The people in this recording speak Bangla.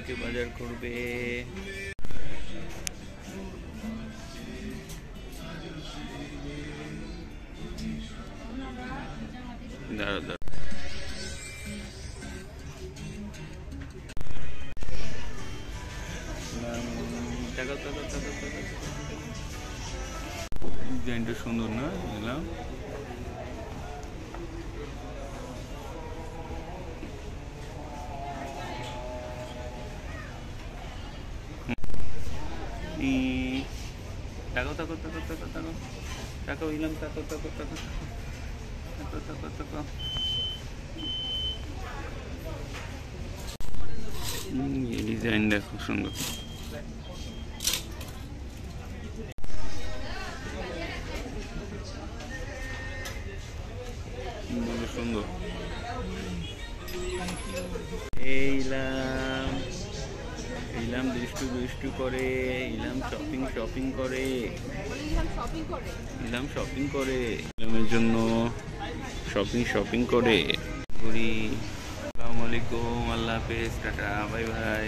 আজকে বাজার করবে। দাঁড়া দাঁড়া, ডিজাইনটা সুন্দর না? এলাম টাকা টাকা টাকা টাকা টাকা টাকা হইলাম টাকা টাকা টাকা টাকা টাকা টাকা। এই ডিজাইনটা খুব সুন্দর। সুন্দর। এইলাম এইলাম দুষ্টু দুষ্টু করে, ইলাম শপিং শপিং করে, ইলাম শপিং করে, ইলামের জন্য শপিং শপিং করে ঘুরি। আসসালামু আলাইকুম, আল্লাহ হাফেজ, টাটা, বাই বাই।